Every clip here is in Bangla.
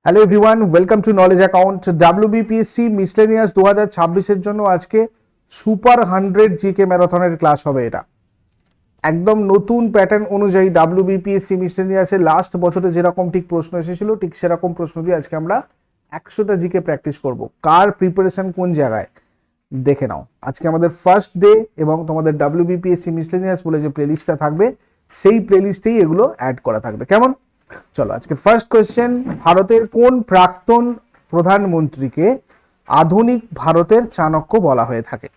Hello everyone, welcome to knowledge account. WBPSC miscellaneous 2026-এর জন্য আজকে সুপার 100 জিকে ম্যারাথনের ক্লাস হবে। এটা একদম নতুন প্যাটার্ন অনুযায়ী ডাব্লিউবিপিএসসি মিসলেনিয়াসের লাস্ট বছরে যেরকম ঠিক প্রশ্ন এসেছিল, ঠিক সেরকম প্রশ্ন দিয়ে আজকে আমরা 100টা জিকে প্র্যাকটিস করব। কার প্রিপারেশন কোন জায়গায় দেখে নাও। আজকে আমাদের ফার্স্ট ডে এবং তোমাদের ডাব্লিউবিপিএসসি মিসলেনিয়াস বলে যে প্লেলিস্টটা থাকবে, সেই প্লেলিস্টেই এগুলো অ্যাড করা থাকবে। কেমন? চলো, আজকে ফার্স্ট কোয়েশ্চেন, ভারতের কোন প্রাক্তন প্রধানমন্ত্রীকে আধুনিক ভারতের চাণক্য বলা হয়ে থাকে?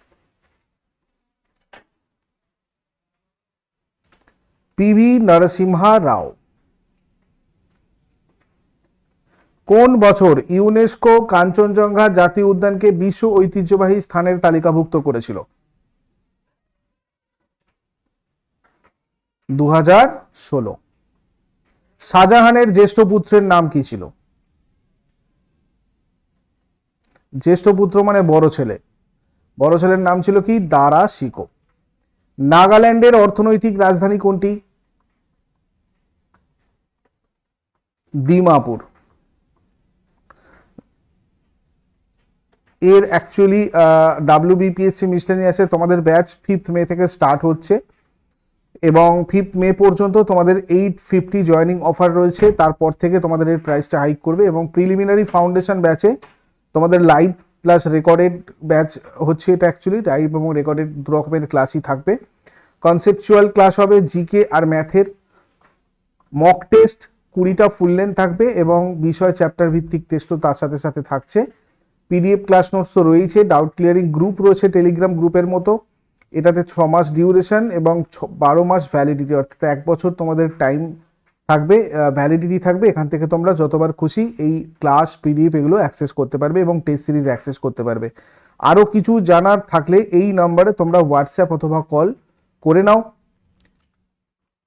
পিভি নরসিম্হা রাও। কোন বছর ইউনেস্কো কাঞ্চনজঙ্ঘা জাতীয় উদ্যানকে বিশ্ব ঐতিহ্যবাহী স্থানের তালিকাভুক্ত করেছিল? 2016। শাহজাহানের জ্যেষ্ঠ পুত্রের নাম কি ছিল? জ্যেষ্ঠ পুত্র মানে বড় ছেলে। বড় ছেলের নাম ছিল কি? দারা শিকো। নাগাল্যান্ডের অর্থনৈতিক রাজধানী কোনটি? দিমাপুর। এর অ্যাকচুয়ালি ডাব্লিউবিপিএসসি মিসলেনিয়াসে তোমাদের ব্যাচ 5 মে থেকে স্টার্ট হচ্ছে এবং 5 মে পর্যন্ত তোমাদের 850 জয়নিং অফার রয়েছে। তারপর থেকে তোমাদের এর প্রাইসটা হাইক করবে এবং প্রিলিমিনারি ফাউন্ডেশন ব্যাচে তোমাদের লাইভ প্লাস রেকর্ডেড ব্যাচ হচ্ছে। এটা অ্যাকচুয়ালি লাইভ এবং রেকর্ডেড দু রকমের ক্লাসই থাকবে। কনসেপচুয়াল ক্লাস হবে, জিকে আর ম্যাথের। মক টেস্ট 20টা ফুল লেন্থ থাকবে এবং বিষয় চ্যাপ্টার ভিত্তিক টেস্টও তার সাথে সাথে থাকছে। পিডিএফ ক্লাস নোটস তো রয়েছে। ডাউট ক্লিয়ারিং গ্রুপ রয়েছে টেলিগ্রাম গ্রুপের মতো। এটাতে 6 মাস ডিউরেশন এবং 12 মাস ভ্যালিডিটি, অর্থাৎ 1 বছর তোমাদের টাইম থাকবে, ভ্যালিডিটি থাকবে। এখান থেকে তোমরা যতবার খুশি এই ক্লাস পিডিএফ এগুলো অ্যাক্সেস করতে পারবে এবং টেস্ট সিরিজ অ্যাক্সেস করতে পারবে। আরও কিছু জানার থাকলে এই নাম্বারে তোমরা হোয়াটসঅ্যাপ অথবা কল করে নাও।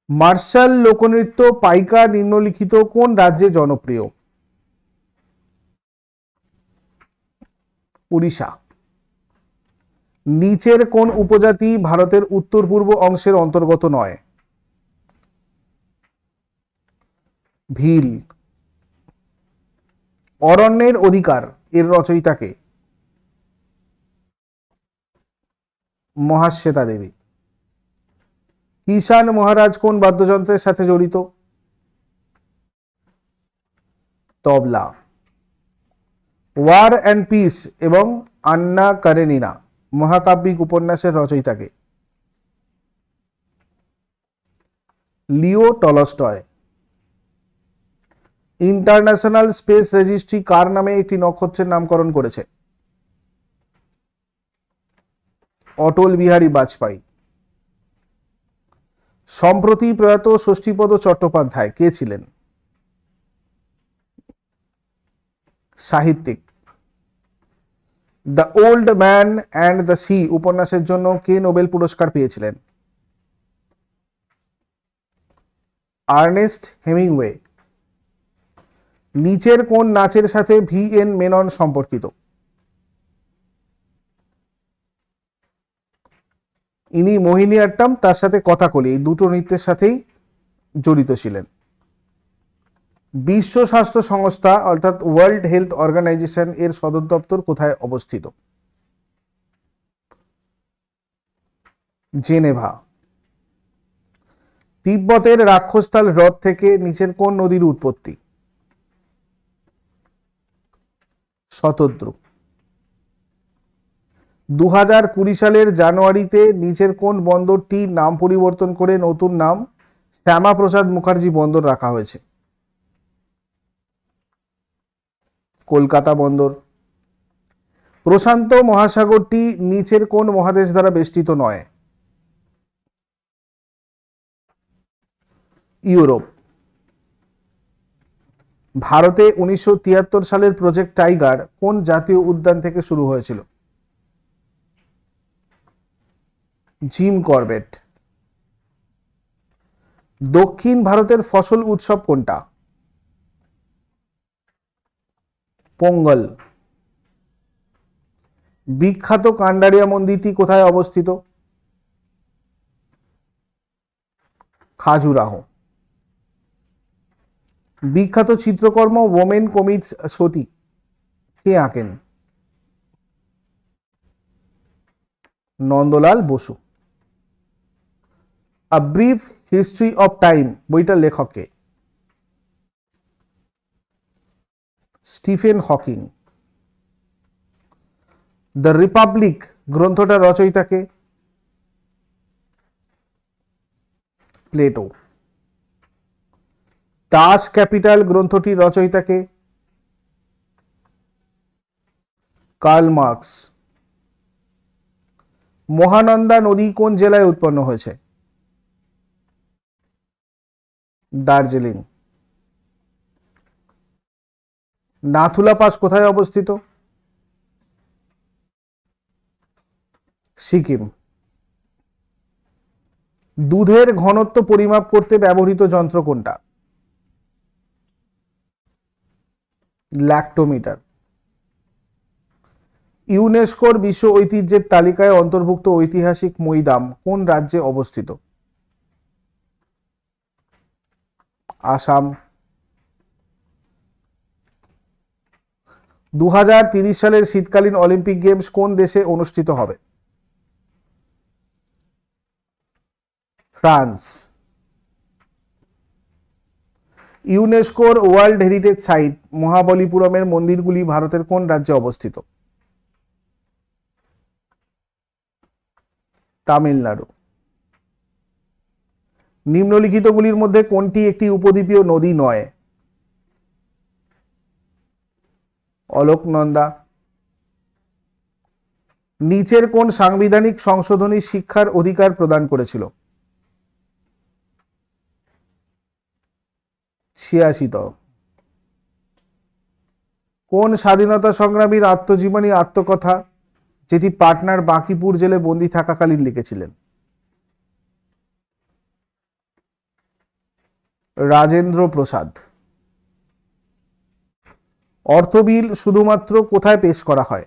মার্শাল লোকনৃত্য পাইকা নিম্নলিখিত কোন রাজ্যে জনপ্রিয়? উড়িষ্যা। নিচের কোন উপজাতি ভারতের উত্তর পূর্ব অংশের অন্তর্গত নয়? ভিল। অরণ্যের অধিকার এর রচয়িতাকে? মহাশ্বেতা দেবী। কিষান মহারাজ কোন বাদ্যযন্ত্রের সাথে জড়িত? তবলা। ওয়ার অ্যান্ড পিস এবং আন্না কারেনিনা মহাকাব্যিক উপন্যাসের রচয়িতাকে? Leo Tolstoy. International space registry কার নামে একটি নক্ষত্রের নামকরণ করেছে? অটল বিহারী বাজপেয়ী। সম্প্রতি প্রয়াত ষষ্ঠীপদ চট্টোপাধ্যায় কে ছিলেন? সাহিত্যিক। The old man and the sea উপন্যাসের জন্য কে নোবেল পুরস্কার পেয়েছিলেন? Ernest Hemingway. নিচের কোন নাচের সাথে ভি.এন. মেনন সম্পর্কিত? ইনি মোহিনীঅট্টম, তার সাথে কথাকলি, এই দুটো নৃত্যের সাথেই জড়িত ছিলেন। বিশ্ব স্বাস্থ্য সংস্থা অর্থাৎ ওয়ার্ল্ড হেলথ অর্গানাইজেশন এর সদর দপ্তর কোথায় অবস্থিত? জেনেভা। তিব্বতের রাক্ষসতাল হ্রদ থেকে নিচের কোন নদীর উৎপত্তি? শতদ্রু। 2020 সালের জানুয়ারিতে নিচের কোন বন্দরটি নাম পরিবর্তন করে নতুন নাম শ্যামাপ্রসাদ মুখার্জি বন্দর রাখা হয়েছে? কলকাতা বন্দর। প্রশান্ত মহাসাগরটি নিচের কোন মহাদেশ দ্বারা বেষ্টিত নয়? ইউরোপ। ভারতে 1973 সালের প্রজেক্ট টাইগার কোন জাতীয় উদ্যান থেকে শুরু হয়েছিল? Jim Corbett. দক্ষিণ ভারতের ফসল উৎসব কোনটা? পোঙ্গল। বিখ্যাত কান্ডারিয়া মন্দিরটি কোথায় অবস্থিত? খাজুরাহো। বিখ্যাত চিত্রকর্ম ওমেন কমিটস সতী কে আঁকেন? Nandalal Bose. A brief history of time বইটার লেখক কে? Stephen Hawking. দ্য রিপাবলিক গ্রন্থটার রচয়িতা কে? প্লেটো। দাস ক্যাপিটাল গ্রন্থটির রচয়িতা কে? Karl Marx. মহানন্দা নদী কোন জেলায় উৎপন্ন হয়েছে? দার্জিলিং। নাথুলা পাস কোথায় অবস্থিত? সিকিম। দুধের ঘনত্ব পরিমাপ করতে ব্যবহৃত যন্ত্র কোনটা? ল্যাক্টোমিটার। ইউনেস্কোর বিশ্ব ঐতিহ্যের তালিকায় অন্তর্ভুক্ত ঐতিহাসিক মৈদাম কোন রাজ্যে অবস্থিত? আসাম। 2030 সালের শীতকালীন অলিম্পিক গেমস কোন দেশে অনুষ্ঠিত হবে? ফ্রান্স। ইউনেস্কোর ওয়ার্ল্ড হেরিটেজ সাইট মহাবলীপুরমের মন্দিরগুলি ভারতের কোন রাজ্যে অবস্থিত? তামিলনাড়ু। নিম্নলিখিতগুলির মধ্যে কোনটি একটি উপদ্বীপীয় নদী নয়? অলকনন্দা। নিচের কোন সাংবিধানিক সংশোধনী শিক্ষার অধিকার প্রদান করেছিল? 86তম। কোন স্বাধীনতা সংগ্রামীর আত্মজীবনী আত্মকথা যেটি পাটনার বাঁকিপুর জেলে বন্দী থাকাকালীন লিখেছিলেন? রাজেন্দ্র প্রসাদ। অর্থ বিল শুধুমাত্র কোথায় পেশ করা হয়?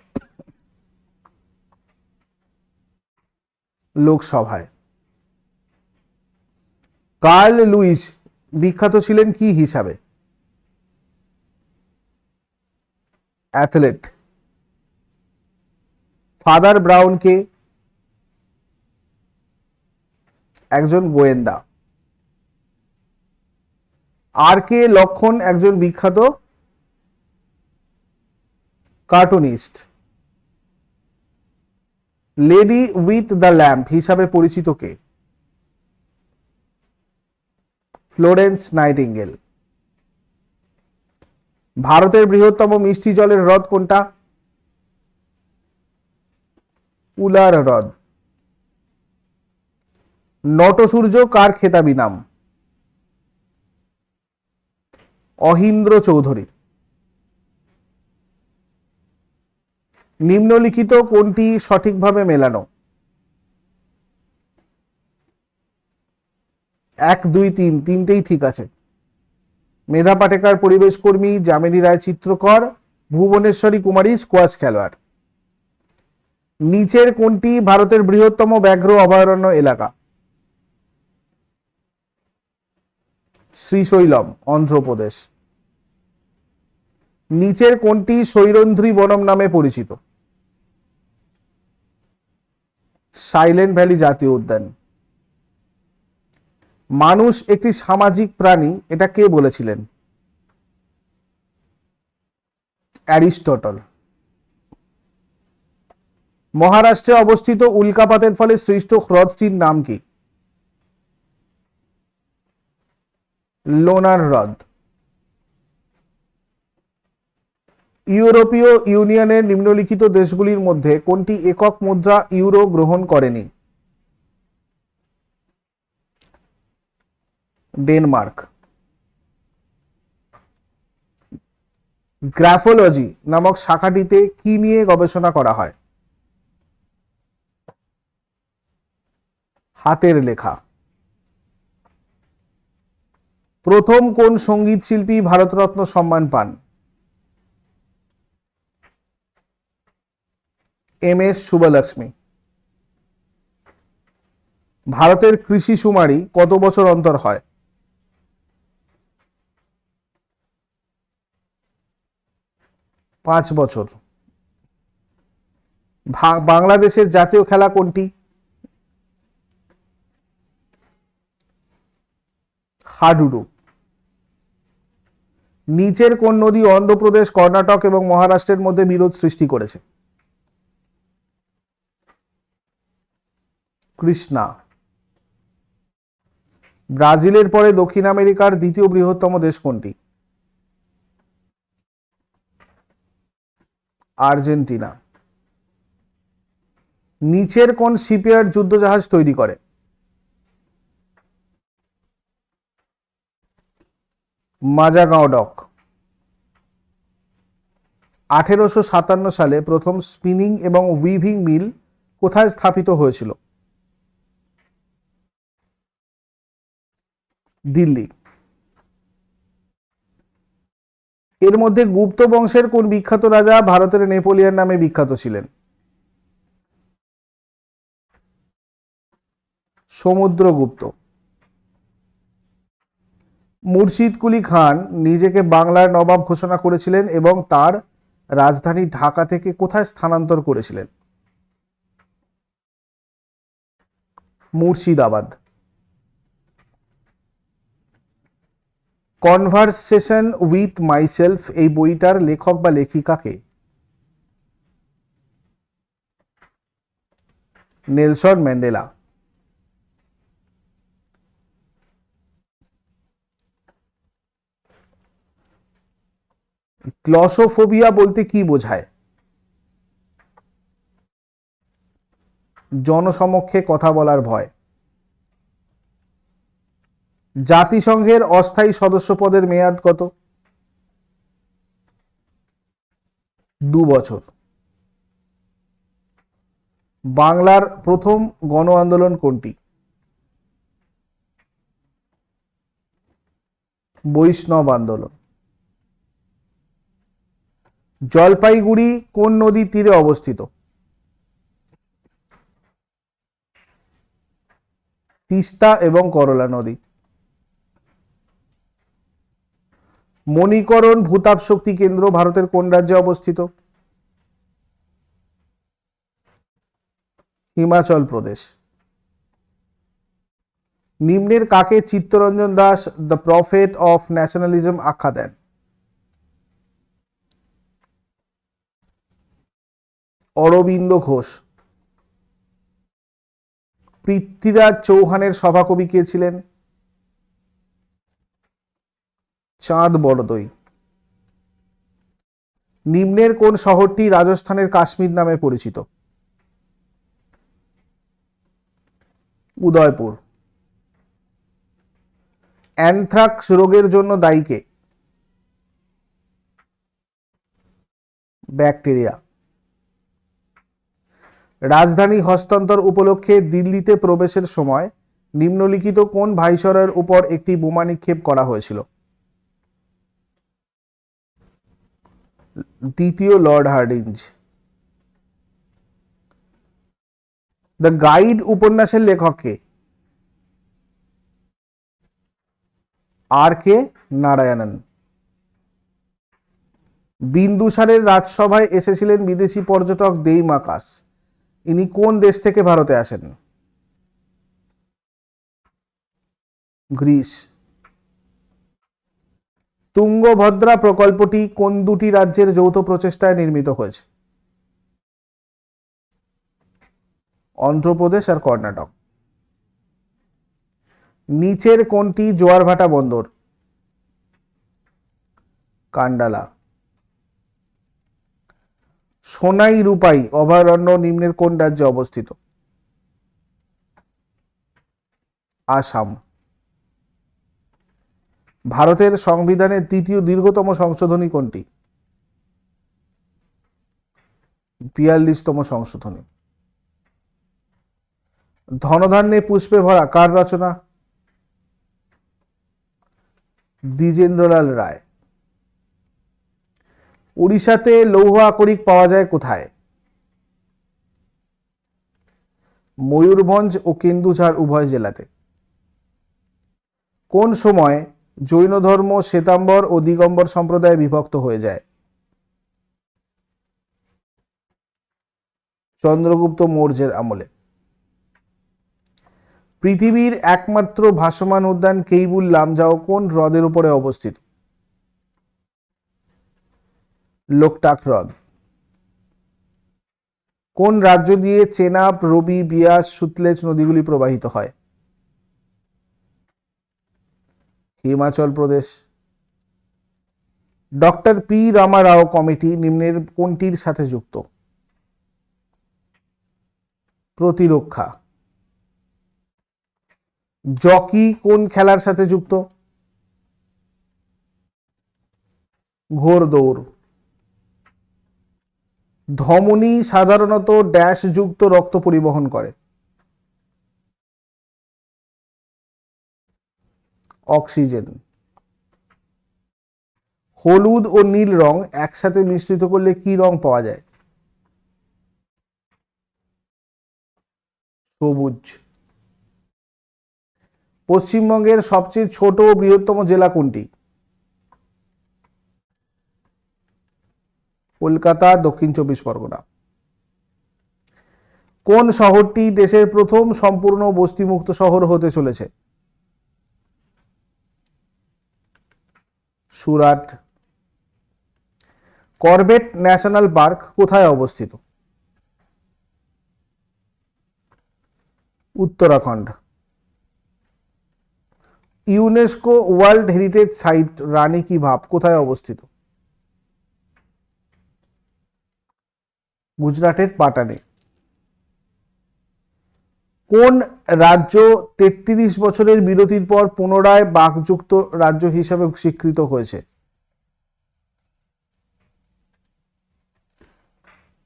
লোকসভায়। কার্ল লুইস বিখ্যাত ছিলেন কি হিসাবে? অ্যাথলেট। ফাদার ব্রাউন কে? একজন গোয়েন্দা। আর কে লক্ষণ একজন বিখ্যাত cartoonist. Lady with the lamp হিসাবে পরিচিত কে? Florence nightingale. ভারতের বৃহত্তম মিষ্টি জলের হ্রদ কোনটা? উলার হ্রদ। নটসূর্য কার খেতাবি নাম? অহিন্দ্র চৌধুরী। নিম্নলিখিত কোনটি সঠিকভাবে মেলানো? 1, 2, 3 তিনটেই ঠিক আছে। মেধা পাটেকার পরিবেশ কর্মী, যামিনী রায় চিত্রকর, ভুবনেশ্বরী কুমারী স্কোয়াশ খেলোয়াড়। নিচের কোনটি ভারতের বৃহত্তম ব্যাঘ্র অভয়ারণ্য এলাকা? শ্রীশৈলম, অন্ধ্রপ্রদেশ। নিচের কোনটি সৈরন্ধ্রী বনম নামে পরিচিত? সাইলেন্ট ভ্যালি জাতীয় উদ্যান। মানুষ একটি সামাজিক প্রাণী, এটা কে বলেছিলেন? অ্যারিস্টটল। মহারাষ্ট্রে অবস্থিত উল্কাপাতের ফলে সৃষ্ট হ্রদটির নাম কি? লোনার হ্রদ। ইউরোপীয় ইউনিয়নের নিম্নলিখিত দেশগুলির মধ্যে কোনটি একক মুদ্রা ইউরো গ্রহণ করেনি? ডেনমার্ক। গ্রাফোলজি নামক শাখাটিতে কি নিয়ে গবেষণা করা হয়? হাতের লেখা। প্রথম কোন সঙ্গীত শিল্পী ভারতরত্ন সম্মান পান? এম.এস. সুব্বলক্ষ্মী। ভারতের কৃষি শুমারি কত বছর অন্তর হয়? 5 বছর। বাংলাদেশের জাতীয় খেলা কোনটি? হাডুডু। নিচের কোন নদী অন্ধ্রপ্রদেশ, কর্ণাটক এবং মহারাষ্ট্রের মধ্যে বিরোধ সৃষ্টি করেছে? কৃষ্ণা। ব্রাজিলের পরে দক্ষিণ আমেরিকার দ্বিতীয় বৃহত্তম দেশ কোনটি? আর্জেন্টিনা। নিচের কোন শিপইয়ার্ড যুদ্ধজাহাজ তৈরি করে? মাজাগাঁও ডক। 1857 সালে প্রথম স্পিনিং এবং উইভিং মিল কোথায় স্থাপিত হয়েছিল? দিল্লি। এর মধ্যে গুপ্ত বংশের কোন বিখ্যাত রাজা ভারতের নেপোলিয়ন নামে বিখ্যাত ছিলেন? সমুদ্রগুপ্ত। মুর্শিদ কুলি খান নিজেকে বাংলার নবাব ঘোষণা করেছিলেন এবং তার রাজধানী ঢাকা থেকে কোথায় স্থানান্তর করেছিলেন? মুর্শিদাবাদ। কনভারসেশন উইথ মাইসেলফ এই বইটার লেখক বা লেখিকা কে? Nelson Mandela. গ্লসোফোবিয়া বলতে কি বোঝায়? জনসমক্ষে কথা বলার ভয়। জাতিসংঘের অস্থায়ী সদস্য পদের মেয়াদ কত? 2 বছর। বাংলার প্রথম গণ আন্দোলন কোনটি? বৈষ্ণব আন্দোলন। জলপাইগুড়ি কোন নদীর তীরে অবস্থিত? তিস্তা এবং করলা নদী। মণিকরণ ভূতাপ শক্তি কেন্দ্র ভারতের কোন রাজ্যে অবস্থিত? হিমাচল প্রদেশ। নিম্নের কাকে Chittaranjan Das the prophet of nationalism আখ্যা দেন? অরবিন্দ ঘোষ। পৃথ্বীরাজ চৌহানের সভাকবি কে ছিলেন? চাঁদ বরদই। নিম্নের কোন শহরটি রাজস্থানের কাশ্মীর নামে পরিচিত? উদয়পুর। অ্যানথ্রাক্স রোগের জন্য দায়ী কে? ব্যাকটেরিয়া। রাজধানী হস্তান্তর উপলক্ষে দিল্লিতে প্রবেশের সময় নিম্নলিখিত কোন ভাইসরয়ের উপর একটি বোমা নিক্ষেপ করা হয়েছিল? দ্বিতীয় লর্ড হার্ডিঞ্জ। দ্য গাইড উপন্যাসের লেখক কে? আর কে নারায়ণন। বিন্দুসারের রাজসভায় এসেছিলেন বিদেশি পর্যটক দেইমাকাস। ইনি কোন দেশ থেকে ভারতে আসেন? গ্রিস। তুঙ্গভদ্রা প্রকল্পটি কোন দুটি রাজ্যের যৌথ প্রচেষ্টায় নির্মিত হয়েছে? অন্ধ্রপ্রদেশ আর কর্ণাটক। নিচের কোনটি জোয়ারভাটা বন্দর? কান্ডালা। সোনাই রূপাই অভয়ারণ্য নিম্নের কোন রাজ্যে অবস্থিত? আসাম। ভারতের সংবিধানের তৃতীয় দীর্ঘতম সংশোধনী কোনটি? 42তম সংশোধনী। ধনধান্যে পুষ্পে ভরা কার রচনা? দ্বিজেন্দ্রলাল রায়। উড়িষ্যাতে লৌহ আকরিক পাওয়া যায় কোথায়? ময়ূরভঞ্জ ও কেন্দুঝাড় উভয় জেলাতে। কোন সময় জৈন ধর্ম শ্বেতাম্বর ও দিগম্বর সম্প্রদায়ে বিভক্ত হয়ে যায়? চন্দ্রগুপ্ত মৌর্যের আমলে। পৃথিবীর একমাত্র ভাসমান উদ্যান কেইবুল লামজাও কোন হ্রদের উপরে অবস্থিত? লোকটাক হ্রদ। কোন রাজ্য দিয়ে চেনাব, রবি, বিয়াস, সুতলেজ নদীগুলি প্রবাহিত হয়? Himachal Pradesh. Doctor P Ramarao committee নিম্নের কোনটির সাথে যুক্ত? প্রতিরক্ষা। জকি কোন খেলার সাথে যুক্ত? ঘোড়দৌড়। ধমনী সাধারণত ড্যাশ যুক্ত রক্ত পরিবহন করে? অক্সিজেন। হলুদ ও নীল রং একসাথে মিশ্রিত করলে কি রং পাওয়া যায়? সবুজ। পশ্চিমবঙ্গের সবচেয়ে ছোট ও বৃহত্তম জেলা কোনটি? কলকাতা, দক্ষিণ 24 পরগনা। কোন শহরটি দেশের প্রথম সম্পূর্ণ বস্তিমুক্ত শহর হতে চলেছে? সুরাট। করবেট ন্যাশনাল পার্ক কোথায় অবস্থিত? Uttarakhand. UNESCO world heritage site Rani ki Vav কোথায় অবস্থিত? গুজরাটের পাটানে। কোন রাজ্য 33 বছরের বিরতির পর পুনরায় বাকযুক্ত রাজ্য হিসাবে স্বীকৃত হয়েছে?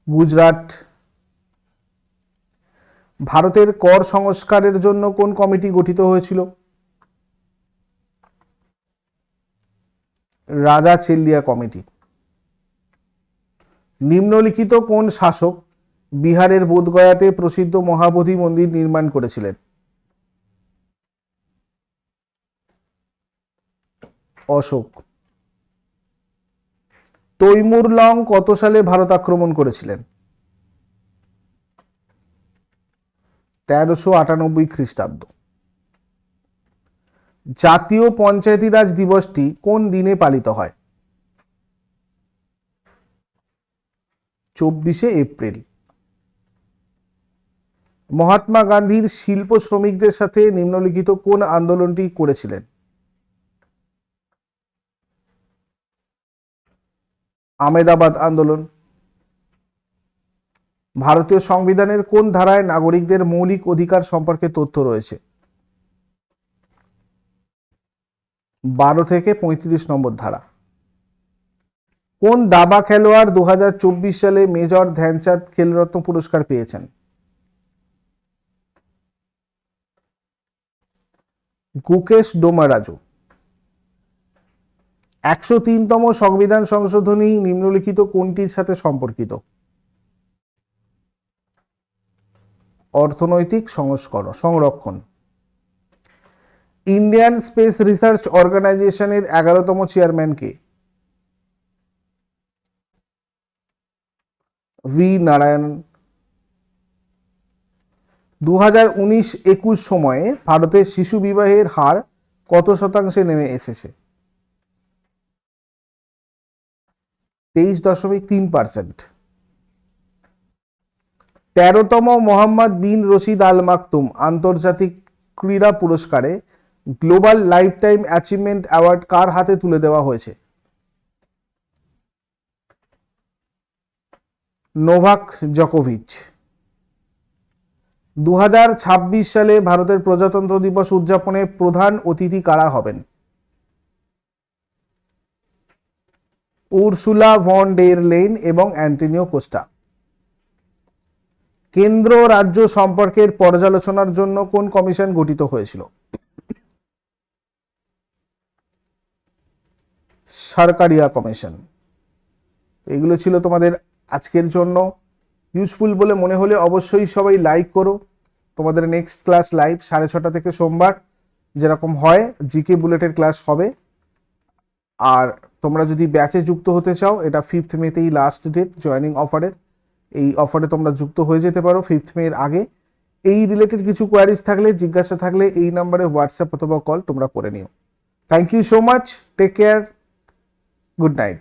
গুজরাট। ভারতের কর সংস্কারের জন্য কোন কমিটি গঠিত হয়েছিল? রাজা চেল্লিয়া কমিটি। নিম্নলিখিত কোন শাসক বিহারের বোধগয়াতে প্রসিদ্ধ মহাবোধি মন্দির নির্মাণ করেছিলেন? অশোক। তৈমুর লং কত সালে ভারত আক্রমণ করেছিলেন? 1398 খ্রিস্টাব্দ। জাতীয় পঞ্চায়েতি রাজ দিবসটি কোন দিনে পালিত হয়? 24শে এপ্রিল। মহাত্মা গান্ধীর শিল্প শ্রমিকদের সাথে নিম্নলিখিত কোন আন্দোলনটি করেছিলেন? আহমেদাবাদ আন্দোলন। ভারতীয় সংবিধানের কোন ধারায় নাগরিকদের মৌলিক অধিকার সম্পর্কে তথ্য রয়েছে? 12 থেকে 35 নম্বর ধারা। কোন দাবা খেলোয়াড় 2024 সালে মেজর ধ্যানচাঁদ খেলরত্ন পুরস্কার পেয়েছেন? গুকেশ ডোমারাজু। 103তম সংবিধান সংশোধনী নিম্নলিখিত কোনটির সাথে সম্পর্কিত? অর্থনৈতিক সংরক্ষণ। ইন্ডিয়ান স্পেস রিসার্চ অর্গানাইজেশনের 11তম চেয়ারম্যান কে? ভি নারায়ণন। 2019-21 সময়ে ভারতের শিশু বিবাহের হার কত শতাংশে নেমে এসেছে? 23.3%। 13তম মোহাম্মদ বিন রশিদ আল মাকতুম আন্তর্জাতিক ক্রীড়া পুরস্কারে global lifetime achievement award কার হাতে তুলে দেওয়া হয়েছে? নোভাক জকোভিচ। 2026 সালে ভারতের প্রজাতন্ত্র দিবস উদযাপনে প্রধান অতিথি কারা হবেন? উর্সুলা ভন ডের লেইন এবং অ্যান্টনিও কোস্টা। কেন্দ্র রাজ্য সম্পর্কের পর্যালোচনার জন্য কোন কমিশন গঠিত হয়েছিল? সরকারিয়া কমিশন। এগুলো ছিল তোমাদের আজকের জন্য। ইউজফুল বলে মনে হলে অবশ্যই সবাই লাইক করো। তোমাদের নেক্সট ক্লাস লাইভ 6:30 থেকে সোমবার যেরকম হয় জিকে বুলেটের ক্লাস হবে। আর তোমরা যদি ব্যাচে যুক্ত হতে চাও, এটা 5th Meitei last date joining অফারের। এই অফারে তোমরা যুক্ত হয়ে যেতে পারো 5th মে এর আগে। এই রিলেটেড কিছু কোয়ারিজ থাকলে, জিজ্ঞাসা থাকলে এই নাম্বারে হোয়াটসঅ্যাপ অথবা কল তোমরা করে নিও। Thank you so much, take care, good night.